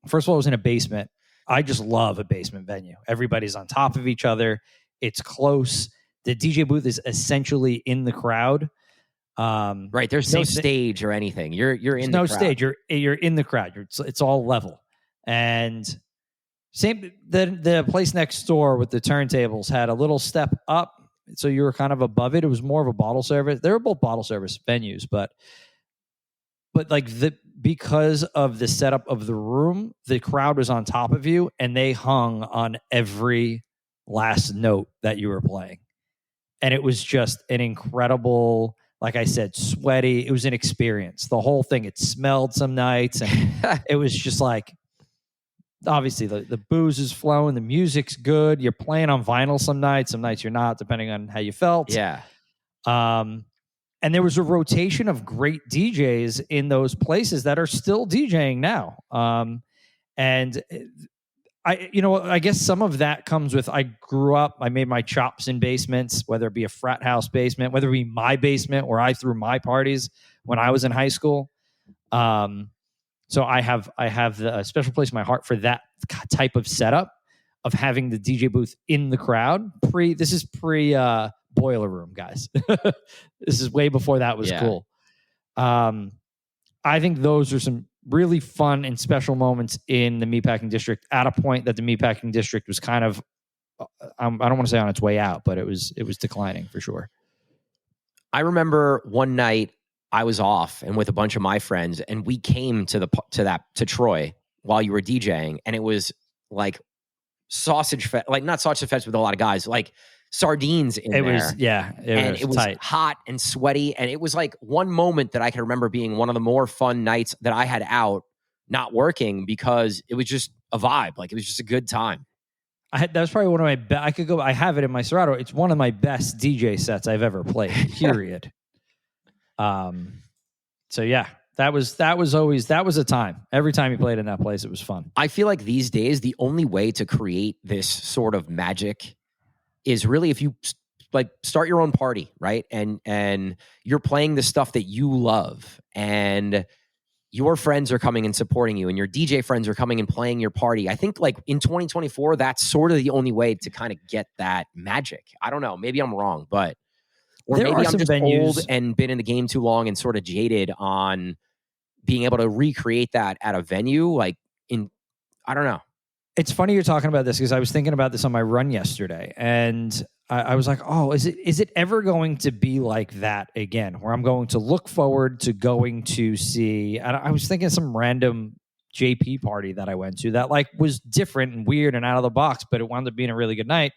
first of all, it was in a basement. I just love a basement venue. Everybody's on top of each other. It's close. The DJ booth is essentially in the crowd. Right. There's no stage or anything. You're in the crowd. No stage. You're in the crowd. It's all level. And same, the place next door with the turntables had a little step up. So you were kind of above it. It was more of a bottle service. They were both bottle service venues, but like because of the setup of the room, the crowd was on top of you and they hung on every last note that you were playing. And it was just an incredible, like I said, sweaty. It was an experience. The whole thing, it smelled some nights, and it was just like, obviously the booze is flowing, the music's good. You're playing on vinyl some nights you're not, depending on how you felt. Yeah. And there was a rotation of great DJs in those places that are still DJing now. And I guess some of that comes with, I grew up, I made my chops in basements, whether it be a frat house basement, whether it be my basement where I threw my parties when I was in high school. So I have a special place in my heart for that type of setup of having the DJ booth in the crowd. This is pre boiler room, guys. This is way before that was cool. I think those are some really fun and special moments in the Meatpacking District, at a point that the Meatpacking District was kind of, I don't want to say on its way out, but it was declining for sure. I remember one night I was off and with a bunch of my friends, and we came to Troy while you were DJing, and it was like sausage fest, like not sausage fest with a lot of guys, like sardines in there. It was tight. Hot and sweaty, and it was like one moment that I can remember being one of the more fun nights that I had out, not working, because it was just a vibe. Like, it was just a good time. That was probably one of my I have it in my Serato. It's one of my best DJ sets I've ever played, period. So yeah, that was a time. Every time you played in that place, it was fun. I feel like these days, the only way to create this sort of magic is really if you like start your own party, right? And you're playing the stuff that you love, and your friends are coming and supporting you, and your DJ friends are coming and playing your party. I think like in 2024, that's sort of the only way to kind of get that magic. I don't know. Maybe I'm wrong, but or there maybe I'm just venues, old and been in the game too long and sort of jaded on being able to recreate that at a venue. Like I don't know. It's funny you're talking about this, because I was thinking about this on my run yesterday, and I was like, oh, is it ever going to be like that again, where I'm going to look forward to going to see, and I was thinking some random JP party that I went to that like was different and weird and out of the box, but it wound up being a really good night.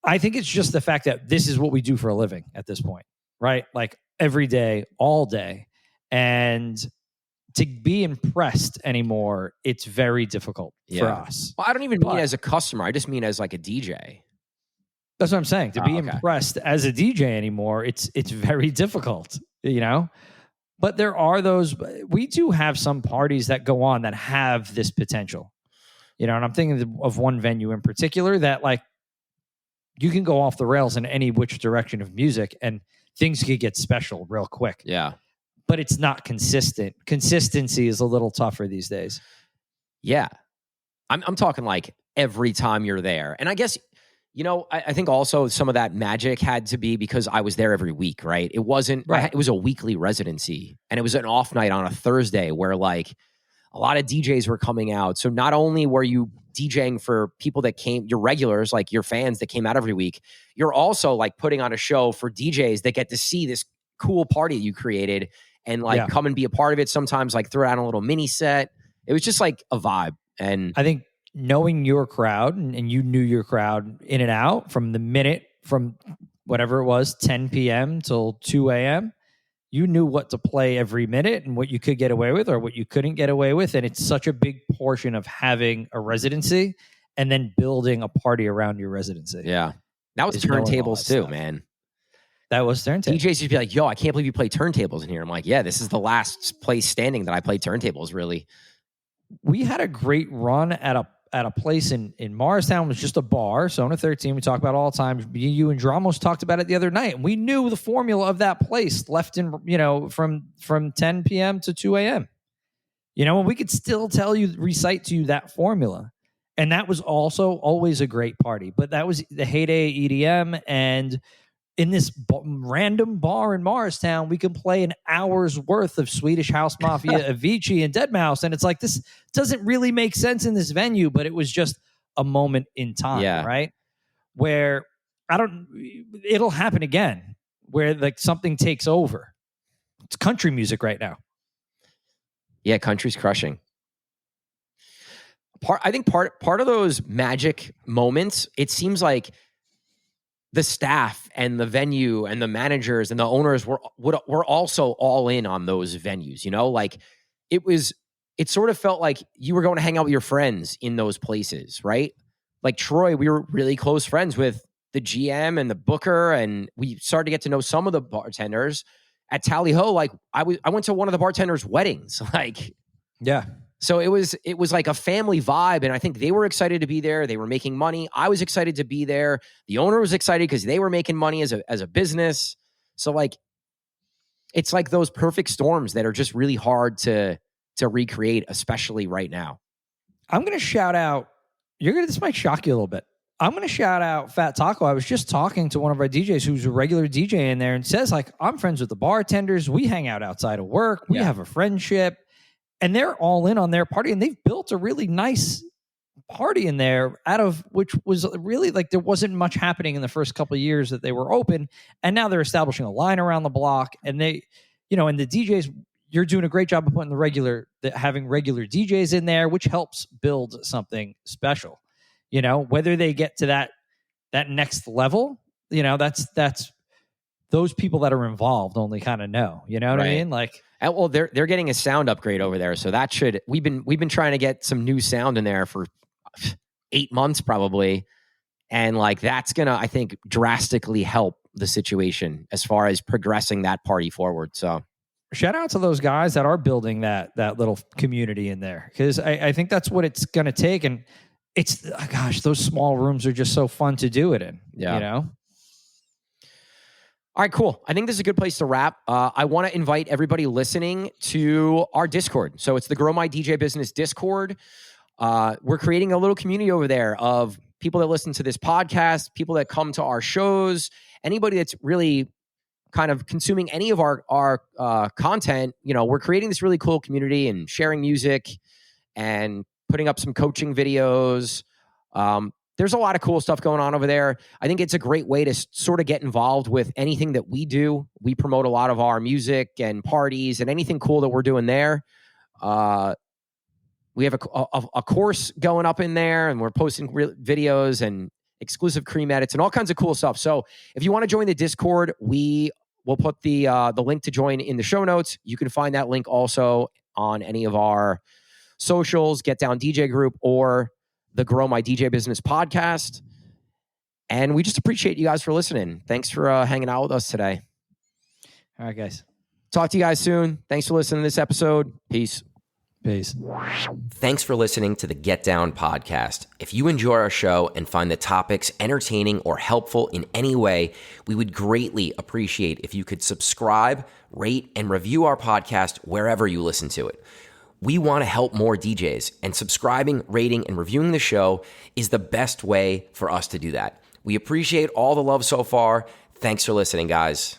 I think it's just the fact that this is what we do for a living at this point, right? Like every day, all day. And to be impressed anymore, it's very difficult for us. Well, I don't even mean as a customer. I just mean as like a DJ. That's what I'm saying. To be impressed as a DJ anymore, it's very difficult, But there are we do have some parties that go on that have this potential, and I'm thinking of one venue in particular that like you can go off the rails in any which direction of music and things could get special real quick. Yeah. But it's not consistent. Consistency is a little tougher these days. Yeah. I'm talking like every time you're there. And I guess, I think also some of that magic had to be because I was there every week, right? It wasn't, it was a weekly residency, and it was an off night on a Thursday where like a lot of DJs were coming out. So not only were you DJing for people that came, your regulars, like your fans that came out every week, you're also like putting on a show for DJs that get to see this cool party you created and like come and be a part of it. Sometimes like throw out a little mini set. It was just like a vibe. And I think knowing your crowd, and you knew your crowd in and out from the minute, from whatever it was, 10 p.m. till 2 a.m., you knew what to play every minute and what you could get away with or what you couldn't get away with. And it's such a big portion of having a residency and then building a party around your residency. Yeah. That was turntables too, man. That was turntables. DJs used to be like, yo, I can't believe you play turntables in here. I'm like, yeah, this is the last place standing that I played turntables, really. We had a great run at a place in Morristown. It was just a bar. Zona 13, we talk about all the time. You and Dramos talked about it the other night. And we knew the formula of that place left in, from 10 p.m. to 2 a.m. And we could still recite to you that formula. And that was also always a great party. But that was the heyday of EDM. And in this random bar in Morristown, we can play an hour's worth of Swedish House Mafia, Avicii, and Deadmau5. And it's like, this doesn't really make sense in this venue, but it was just a moment in time, right? Where it'll happen again, where like something takes over. It's country music right now. Yeah, country's crushing. I think part of those magic moments, it seems like the staff and the venue and the managers and the owners were also all in on those venues, you know? Like it sort of felt like you were going to hang out with your friends in those places, right? Like Troy, we were really close friends with the GM and the booker, and we started to get to know some of the bartenders. At Tally Ho, like I went to one of the bartenders' weddings. Like, Yeah. so it was like a family vibe, and I think they were excited to be there. They were making money. I was excited to be there. The owner was excited because they were making money as a business. So like, it's like those perfect storms that are just really hard to recreate, especially right now. I'm going to shout out, this might shock you a little bit. I'm going to shout out Fat Taco. I was just talking to one of our DJs who's a regular DJ in there and says, like, I'm friends with the bartenders. We hang out outside of work. We have a friendship. And they're all in on their party, and they've built a really nice party in there out of which was really like there wasn't much happening in the first couple of years that they were open. And now they're establishing a line around the block, and they, and the DJs, you're doing a great job of putting having regular DJs in there, which helps build something special, whether they get to that next level, that's those people that are involved only kind of know, what I mean? Like, well, they're getting a sound upgrade over there, so that we've been trying to get some new sound in there for 8 months probably, and like that's gonna, I think, drastically help the situation as far as progressing that party forward. So shout out to those guys that are building that little community in there, because I think that's what it's gonna take, and it's those small rooms are just so fun to do it in. Yeah. All right, cool. I think this is a good place to wrap. I want to invite everybody listening to our Discord. So it's the Grow My DJ Business Discord. We're creating a little community over there of people that listen to this podcast, people that come to our shows, anybody that's really kind of consuming any of our content. We're creating this really cool community and sharing music and putting up some coaching videos. There's a lot of cool stuff going on over there. I think it's a great way to sort of get involved with anything that we do. We promote a lot of our music and parties and anything cool that we're doing there. We have a course going up in there, and we're posting videos and exclusive cream edits and all kinds of cool stuff. So if you want to join the Discord, we will put the link to join in the show notes. You can find that link also on any of our socials, Get Down DJ Group, or the Grow My DJ Business podcast. And we just appreciate you guys for listening. Thanks for hanging out with us today. All right, guys. Talk to you guys soon. Thanks for listening to this episode. Peace. Peace. Thanks for listening to the Get Down podcast. If you enjoy our show and find the topics entertaining or helpful in any way, we would greatly appreciate if you could subscribe, rate, and review our podcast wherever you listen to it. We want to help more DJs, and subscribing, rating, and reviewing the show is the best way for us to do that. We appreciate all the love so far. Thanks for listening, guys.